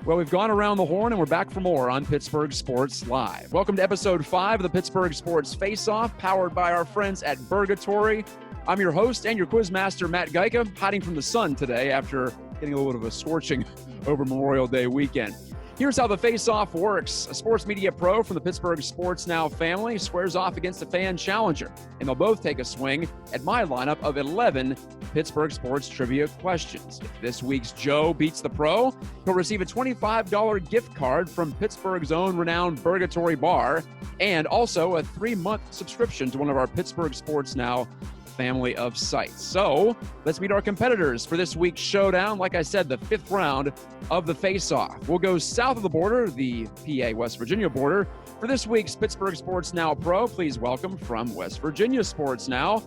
Well, we've gone around the horn and we're back for more on Pittsburgh Sports Live. Welcome to episode 5 of the Pittsburgh Sports Faceoff, powered by our friends at Burgatory. I'm your host and your quizmaster, Matt Grubba, hiding from the sun today after getting a little bit of a scorching over Memorial Day weekend. Here's how the face-off works. A sports media pro from the Pittsburgh Sports Now family squares off against a fan challenger, and they'll both take a swing at my lineup of 11 Pittsburgh sports trivia questions. If this week's Joe beats the pro, he'll receive a $25 gift card from Pittsburgh's own renowned Burgatory bar, and also a 3-month subscription to one of our Pittsburgh Sports Now family of sites. So let's meet our competitors for this week's showdown. Like I said, the 5th round of the face-off. We'll go south of the border, the PA-West Virginia border. For this week's Pittsburgh Sports Now Pro, please welcome from West Virginia Sports Now,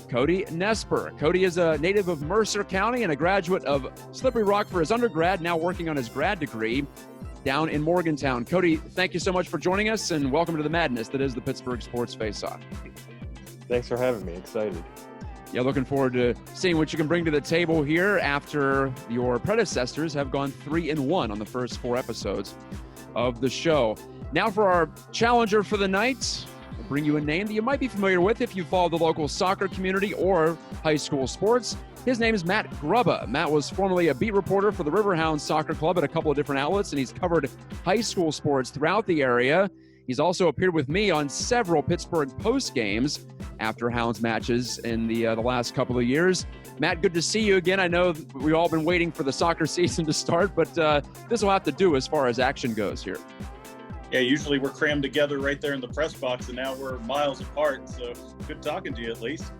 Cody Nespor. Cody is a native of Mercer County and a graduate of Slippery Rock for his undergrad, now working on his grad degree down in Morgantown. Cody, thank you so much for joining us, and welcome to the madness that is the Pittsburgh Sports Face-Off. Thanks for having me. Excited. Yeah, looking forward to seeing what you can bring to the table here after your predecessors have gone 3-1 on the first 4 episodes of the show. Now for our challenger for the night, we'll bring you a name that you might be familiar with if you follow the local soccer community or high school sports. His name is Matt Grubba. Matt was formerly a beat reporter for the Riverhounds Soccer Club at a couple of different outlets, and he's covered high school sports throughout the area. He's also appeared with me on several Pittsburgh post games after Hounds matches in the last couple of years. Matt, good to see you again. I know we've all been waiting for the soccer season to start, but this will have to do as far as action goes here. Yeah, usually we're crammed together right there in the press box, and now we're miles apart, so good talking to you at least.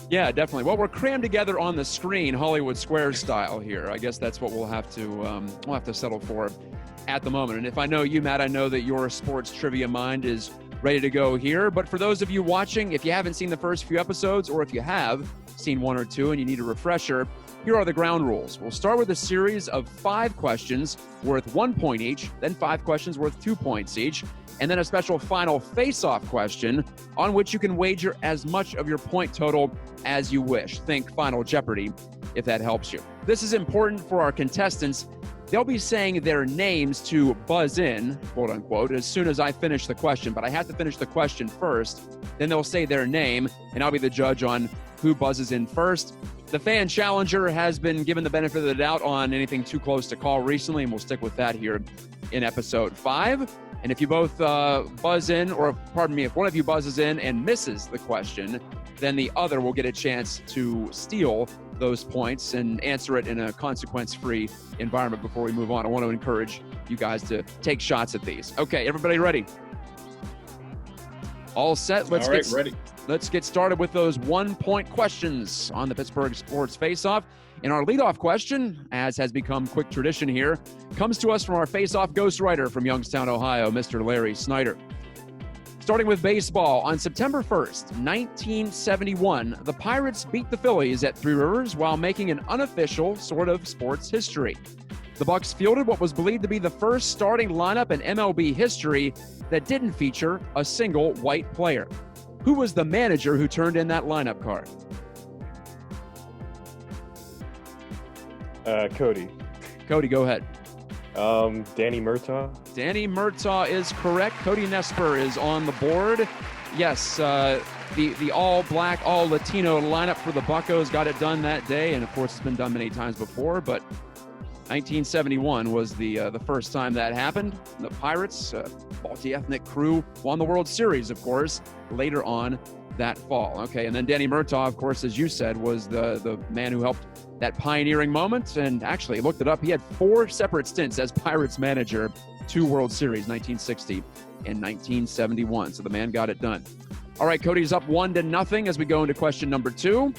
Yeah, definitely. Well, we're crammed together on the screen, Hollywood Squares style here. I guess that's what we'll have to settle for at the moment. And if I know you, Matt, I know that your sports trivia mind is ready to go here. But for those of you watching, if you haven't seen the first few episodes, or if you have seen 1 or 2 and you need a refresher, here are the ground rules. We'll start with a series of 5 questions worth 1 point each, then 5 questions worth 2 points each, and then a special final face-off question on which you can wager as much of your point total as you wish. Think Final Jeopardy, if that helps you. This is important for our contestants. They'll be saying their names to buzz in, quote unquote, as soon as I finish the question, but I have to finish the question first. Then they'll say their name, and I'll be the judge on who buzzes in first. The fan challenger has been given the benefit of the doubt on anything too close to call recently, and we'll stick with that here in episode 5. And if you both buzz in, or pardon me, if one of you buzzes in and misses the question, then the other will get a chance to steal those points and answer it in a consequence-free environment before we move on. I want to encourage you guys to take shots at these. Okay, everybody ready? All set? Ready. Let's get started with those 1-point questions on the Pittsburgh Sports Face-Off. And our leadoff question, as has become quick tradition here, comes to us from our face-off ghostwriter from Youngstown, Ohio, Mr. Larry Snyder. Starting with baseball, on September 1st, 1971, the Pirates beat the Phillies at Three Rivers while making an unofficial sort of sports history. The Bucs fielded what was believed to be the first starting lineup in MLB history that didn't feature a single white player. Who was the manager who turned in that lineup card? Cody. Cody, go ahead. Danny Murtaugh. Danny Murtaugh is correct. Cody Nespor is on the board. Yes, the all-black, all-Latino lineup for the Buccos got it done that day, and of course it's been done many times before, but 1971 was the first time that happened. The Pirates, multi-ethnic crew, won the World Series, of course, later on that fall. Okay, and then Danny Murtaugh, of course, as you said, was the man who helped that pioneering moment, and actually looked it up. He had 4 separate stints as Pirates manager, 2 World Series, 1960 and 1971. So the man got it done. All right, Cody's up 1-0 as we go into question number 2.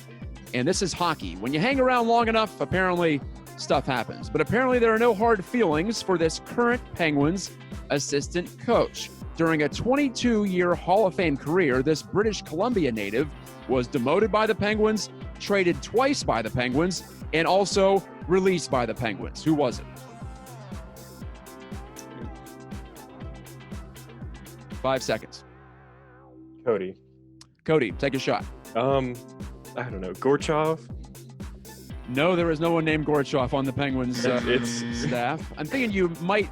And this is hockey. When you hang around long enough, apparently stuff happens. But apparently there are no hard feelings for this current Penguins assistant coach. During a 22-year Hall of Fame career, this British Columbia native was demoted by the Penguins, traded twice by the Penguins, and also released by the Penguins. Who was it? 5 seconds. Cody. Cody, take a shot. I don't know. Gorchov? No, there is no one named Gorchov on the Penguins staff. I'm thinking you might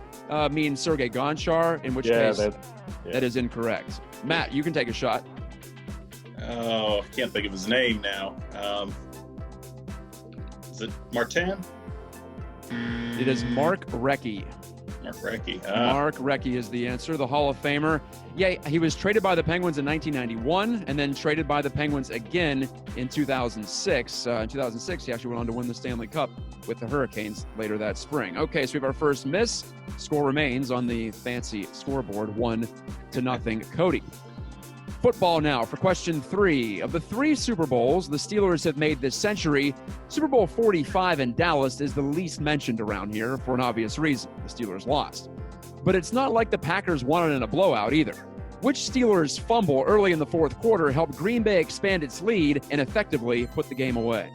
mean Sergei Gonchar, in which case that is incorrect. Matt, you can take a shot. Oh, I can't think of his name now. Is it Martin? It is Mark Recchi. Mark Recchi. Mark Recchi is the answer, the Hall of Famer. Yeah, he was traded by the Penguins in 1991 and then traded by the Penguins again in 2006. In 2006, he actually went on to win the Stanley Cup with the Hurricanes later that spring. Okay, so we have our first miss. Score remains on the fancy scoreboard, 1-0. Cody. Football now for question 3. Of the 3 Super Bowls the Steelers have made this century, Super Bowl 45 in Dallas is the least mentioned around here for an obvious reason. The Steelers lost. But it's not like the Packers won it in a blowout either. Which Steelers fumble early in the fourth quarter helped Green Bay expand its lead and effectively put the game away?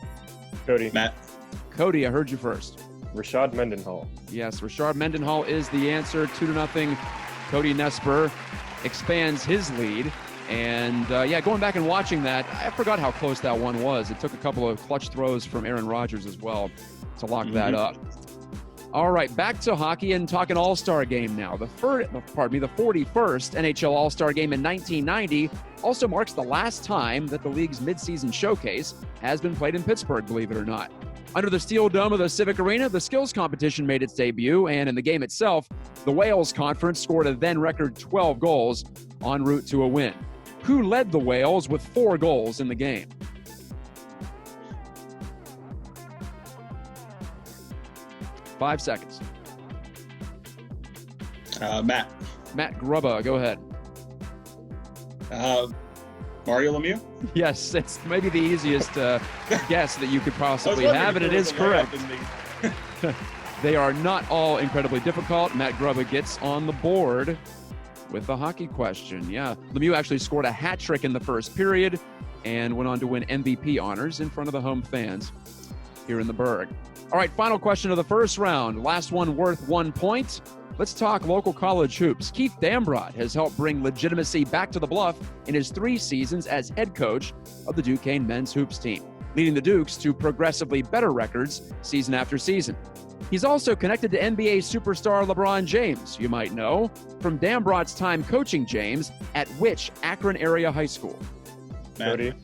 Cody. Matt. Cody, I heard you first. Rashad Mendenhall. Yes, Rashad Mendenhall is the answer, 2-0. Cody Nespor expands his lead. And, going back and watching that, I forgot how close that one was. It took a couple of clutch throws from Aaron Rodgers as well to lock that up. All right, back to hockey and talking All-Star game now. The 41st NHL All-Star game in 1990 also marks the last time that the league's midseason showcase has been played in Pittsburgh, believe it or not. Under the steel dome of the Civic Arena, the skills competition made its debut, and in the game itself, the Wales Conference scored a then-record 12 goals en route to a win. Who led the Wales with 4 goals in the game? Five seconds. Matt. Matt Grubba, go ahead. Mario Lemieux? Yes, it's maybe the easiest guess that you could possibly have, and it is correct. They are not all incredibly difficult. Matt Grubba gets on the board with the hockey question. Yeah, Lemieux actually scored a hat trick in the first period and went on to win MVP honors in front of the home fans here in the Burgh. All right, final question of the first round. Last one worth 1 point. Let's talk local college hoops. Keith Dambrot has helped bring legitimacy back to the Bluff in his 3 seasons as head coach of the Duquesne men's hoops team, leading the Dukes to progressively better records season after season. He's also connected to NBA superstar LeBron James, you might know, from Dambrot's time coaching James at which Akron-area high school? Matt. Cody.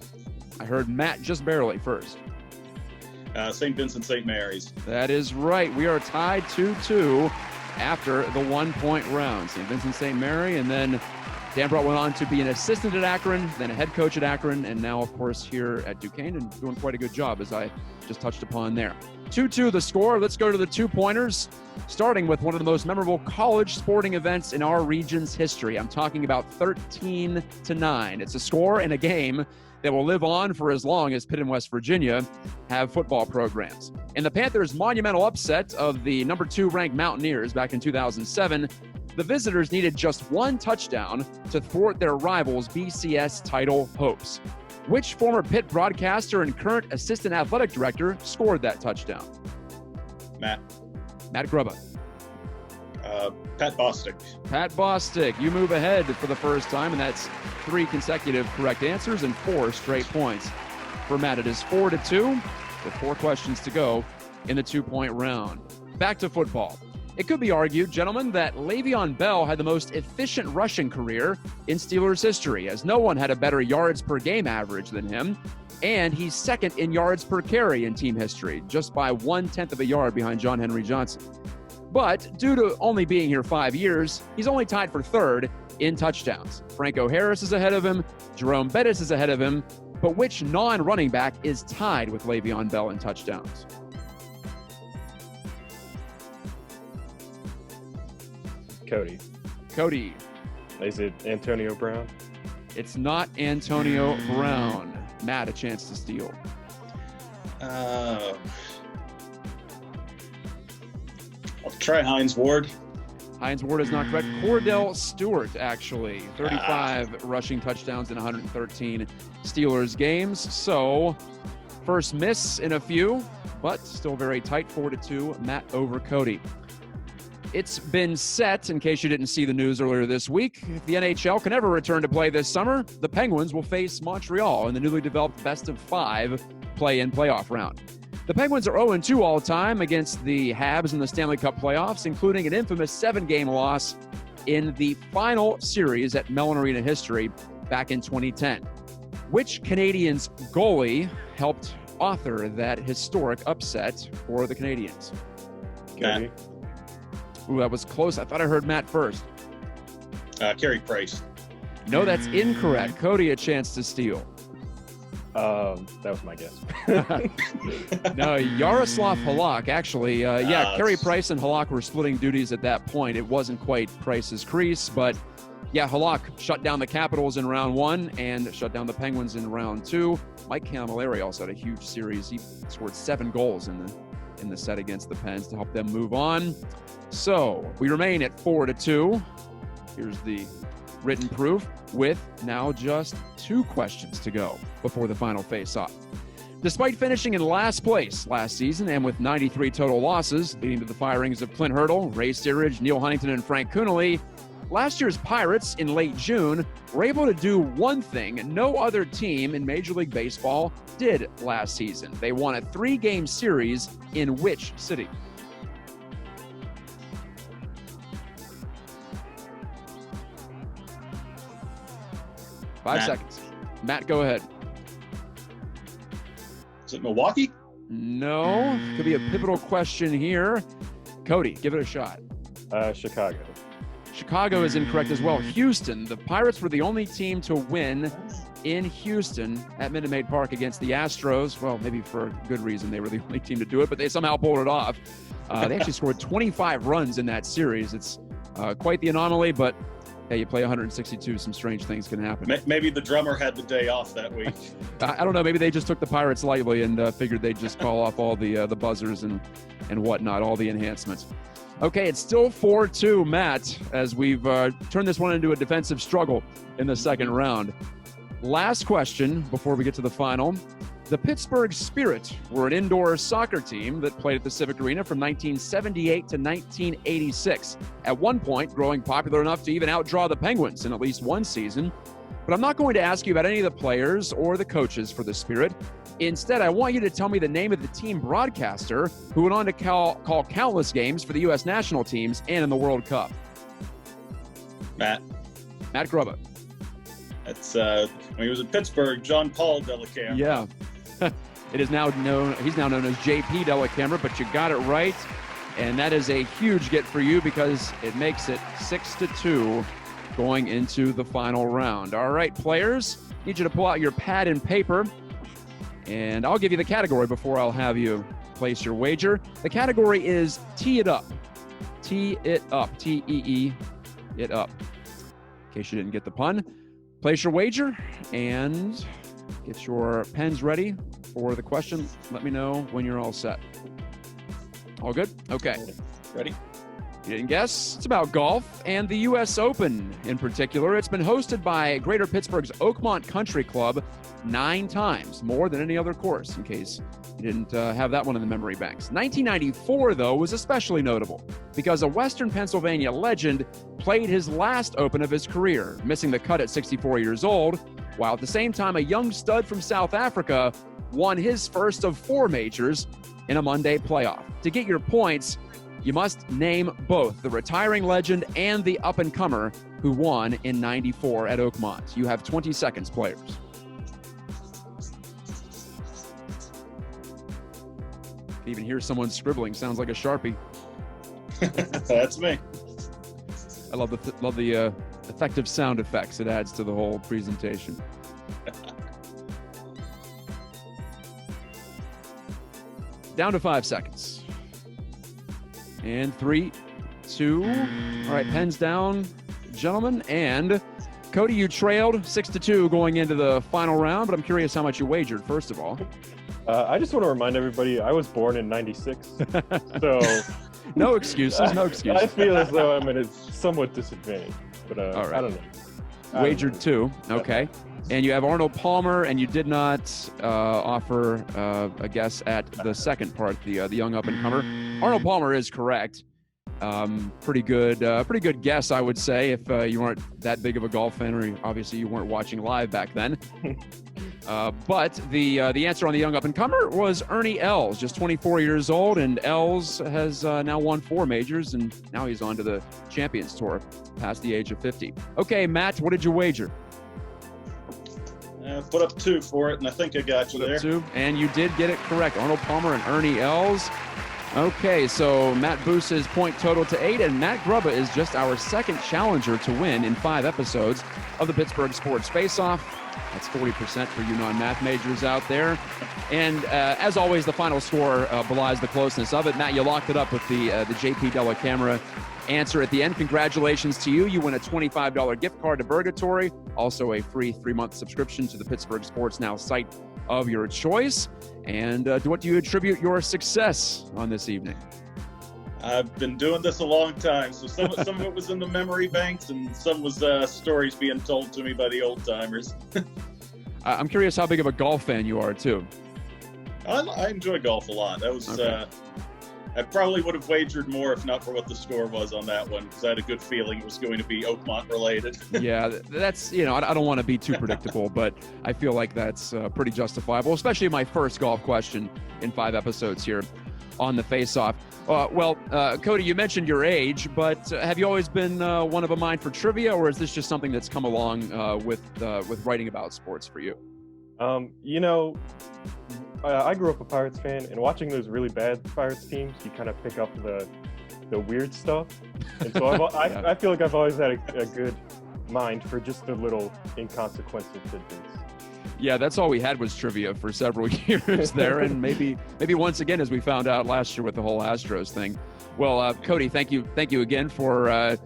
I heard Matt just barely first. St. Vincent St. Mary's. That is right. We are tied 2-2 after the 1-point round. St. Vincent St. Mary, and then Dambrot went on to be an assistant at Akron, then a head coach at Akron, and now, of course, here at Duquesne, and doing quite a good job, as I just touched upon there. 2-2 the score. Let's go to the 2-pointers, starting with one of the most memorable college sporting events in our region's history. I'm talking about 13-9. It's a score in a game that will live on for as long as Pitt and West Virginia have football programs. In the Panthers' monumental upset of the number 2 ranked Mountaineers back in 2007, the visitors needed just 1 touchdown to thwart their rivals' BCS title hopes. Which former Pitt broadcaster and current assistant athletic director scored that touchdown? Matt. Matt Grubba. Pat Bostic. Pat Bostic. You move ahead for the first time, and that's 3 consecutive correct answers and 4 straight points. For Matt, it is 4-2 with 4 questions to go in the 2-point round. Back to football. It could be argued, gentlemen, that Le'Veon Bell had the most efficient rushing career in Steelers history, as no one had a better yards per game average than him, and he's second in yards per carry in team history, just by 1/10 of a yard behind John Henry Johnson. But due to only being here 5 years, he's only tied for 3rd in touchdowns. Franco Harris is ahead of him, Jerome Bettis is ahead of him, but which non-running back is tied with Le'Veon Bell in touchdowns? Cody. Is it Antonio Brown? It's not Antonio Brown. Matt, a chance to steal. I'll try Hines Ward. Hines Ward is not correct. Cordell Stewart, actually. 35 rushing touchdowns in 113 Steelers games. So, first miss in a few, but still very tight. 4-2, Matt over Cody. It's been set, in case you didn't see the news earlier this week, if the NHL can ever return to play this summer, the Penguins will face Montreal in the newly developed best-of-5 play-in playoff round. The Penguins are 0-2 all-time against the Habs in the Stanley Cup playoffs, including an infamous 7-game loss in the final series at Mellon Arena history back in 2010. Which Canadiens goalie helped author that historic upset for the Canadiens? Cody. Ooh, that was close. I thought I heard Matt first. Carey Price. No, that's incorrect. Cody, a chance to steal. That was my guess. No, Yaroslav Halak, actually. Carey it's- Price and Halak were splitting duties at that point. It wasn't quite Price's crease, but yeah, Halak shut down the Capitals in round 1 and shut down the Penguins in round 2. Mike Camilleri also had a huge series. He scored 7 goals in the set against the Pens to help them move on. So we remain at 4-2. Here's the written proof with now just 2 questions to go before the final face-off. Despite finishing in last place last season and with 93 total losses, leading to the firings of Clint Hurdle, Ray Steerage, Neil Huntington, and Frank Coonelly, last year's Pirates in late June were able to do one thing no other team in Major League Baseball did last season. They won a 3-game series in which city? Five Matt. seconds. Matt, go ahead. Is it Milwaukee? No. Could be a pivotal question here. Cody, give it a shot. Chicago. Chicago is incorrect as well. Houston. The Pirates were the only team to win in Houston at Minute Maid Park against the Astros. Well, maybe for a good reason. They were the only team to do it, but they somehow pulled it off. They actually scored 25 runs in that series. It's quite the anomaly, but hey, you play 162, some strange things can happen. Maybe the drummer had the day off that week. I don't know. Maybe they just took the Pirates lightly and figured they'd just call off all the buzzers and whatnot, all the enhancements. Okay, it's still 4-2, Matt, as we've turned this one into a defensive struggle in the second round. Last question before we get to the final. The Pittsburgh Spirit were an indoor soccer team that played at the Civic Arena from 1978 to 1986, at one point growing popular enough to even outdraw the Penguins in at least one season. But I'm not going to ask you about any of the players or the coaches for the Spirit. Instead, I want you to tell me the name of the team broadcaster who went on to call countless games for the U.S. national teams and in the World Cup. Matt. Matt Grubba. That's when he was at Pittsburgh, John Paul Delacamera. Yeah. He's now known as JP Delacamera, but you got it right. And that is a huge get for you because it makes it 6-2 going into the final round. All right, players, need you to pull out your pad and paper. And I'll give you the category before I'll have you place your wager. The category is Tee It Up. Tee It Up. T-E-E, it up. In case you didn't get the pun. Place your wager and get your pens ready for the question. Let me know when you're all set. All good? Okay. Ready? You didn't guess? It's about golf and the U.S. Open in particular. It's been hosted by Greater Pittsburgh's Oakmont Country Club 9 times, more than any other course, in case you didn't have that one in the memory banks. 1994, though, was especially notable because a Western Pennsylvania legend played his last Open of his career, missing the cut at 64 years old, while at the same time a young stud from South Africa won his first of 4 majors in a Monday playoff. To get your points, you must name both the retiring legend and the up-and-comer who won in 94 at Oakmont. You have 20 seconds, players. You can even hear someone scribbling. Sounds like a Sharpie. That's me. I love the effective sound effects it adds to the whole presentation. Down to 5 seconds. And 3, 2. All right, pens down, gentlemen. And Cody, you trailed 6-2 going into the final round, but I'm curious how much you wagered, first of all. I just want to remind everybody I was born in '96, so No excuses, no excuses. I feel as though I'm at a somewhat disadvantage, but All right. I don't know. Wagered 2, okay. And you have Arnold Palmer, and you did not offer a guess at the second part, the young up-and-comer. Arnold Palmer is correct. Pretty good guess, I would say, if you weren't that big of a golf fan, or obviously you weren't watching live back then. But the answer on the young up-and-comer was Ernie Els, just 24 years old, and Els has now won 4 majors, and now he's on to the Champions Tour past the age of 50. Okay, Matt, what did you wager? Put up 2 for it, and I think I got you there. 2, and you did get it correct. Arnold Palmer and Ernie Els. Okay, so Matt boosts his point total to 8, and Matt Grubba is just our second challenger to win in 5 episodes of the Pittsburgh Sports Faceoff. That's 40% for you non-math majors out there. And as always, the final score belies the closeness of it. Matt, you locked it up with the JP Della Camera answer at the end. Congratulations to you. You win a $25 gift card to Burgatory, also a free 3-month subscription to the Pittsburgh Sports Now site of your choice. And to what do you attribute your success on this evening? I've been doing this a long time, so some of it was in the memory banks, and some was stories being told to me by the old timers. I'm curious how big of a golf fan you are, too. I enjoy golf a lot. That was okay. I probably would have wagered more if not for what the score was on that one, because I had a good feeling it was going to be Oakmont related. Yeah, that's, I don't want to be too predictable, but I feel like that's pretty justifiable, especially my first golf question in 5 episodes here on the Face-Off. Cody, you mentioned your age, but have you always been one of a mind for trivia, or is this just something that's come along with writing about sports for you? I grew up a Pirates fan, and watching those really bad Pirates teams, you kind of pick up the weird stuff. And so I feel like I've always had a good mind for just the little inconsequential tidbits. Yeah, that's all we had was trivia for several years there, and maybe once again, as we found out last year with the whole Astros thing. Well, Cody, thank you again for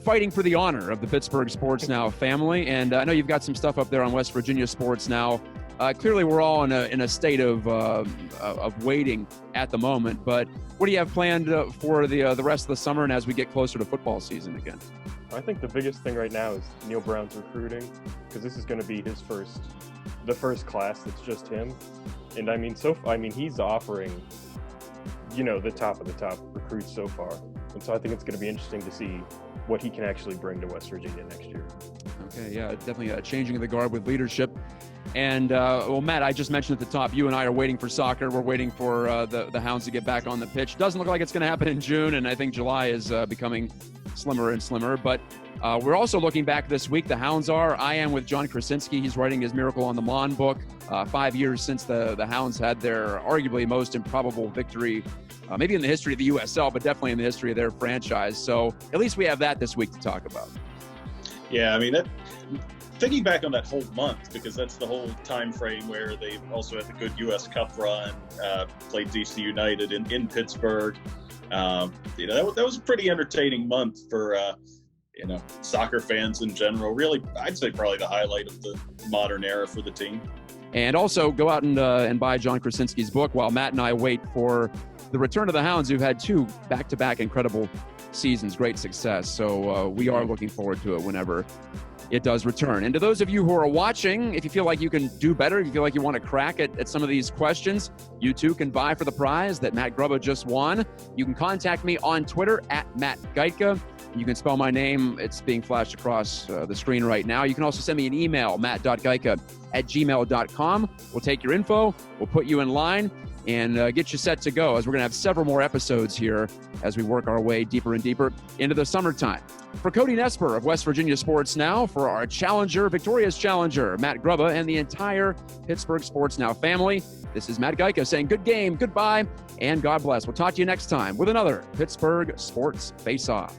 fighting for the honor of the Pittsburgh Sports Now family, and I know you've got some stuff up there on West Virginia Sports Now. Clearly, we're all in a state of waiting at the moment. But what do you have planned for the rest of the summer and as we get closer to football season again? I think the biggest thing right now is Neil Brown's recruiting, because this is going to be the first class that's just him. And he's offering, the top of the top recruits so far. And so I think it's going to be interesting to see what he can actually bring to West Virginia next year. Okay, yeah, definitely a changing of the guard with leadership. And, Matt, I just mentioned at the top, you and I are waiting for soccer. We're waiting for the Hounds to get back on the pitch. Doesn't look like it's going to happen in June, and I think July is becoming slimmer and slimmer. But we're also looking back this week. The Hounds are. I am with John Krasinski. He's writing his Miracle on the Lawn book. 5 years since the Hounds had their arguably most improbable victory, maybe in the history of the USL, but definitely in the history of their franchise. So at least we have that this week to talk about. Yeah, thinking back on that whole month, because that's the whole time frame where they also had the good U.S. Cup run, played DC United in Pittsburgh. That was a pretty entertaining month for soccer fans in general. Really, I'd say probably the highlight of the modern era for the team. And also go out and buy John Krasinski's book while Matt and I wait for the return of the Hounds, who've had 2 back-to-back incredible seasons, great success. So we are looking forward to it whenever it does return. And to those of you who are watching, if you feel like you can do better, if you feel like you want to crack at some of these questions, you too can vie for the prize that Matt Grubba just won. You can contact me on Twitter at Matt Geitka. You can spell my name. It's being flashed across the screen right now. You can also send me an email, matt.geitka@gmail.com. We'll take your info. We'll put you in line and get you set to go, as we're going to have several more episodes here as we work our way deeper and deeper into the summertime. For Cody Nespor of West Virginia Sports Now, for our challenger, victorious challenger, Matt Grubba, and the entire Pittsburgh Sports Now family, this is Matt Geitka saying good game, goodbye, and God bless. We'll talk to you next time with another Pittsburgh Sports Face-Off.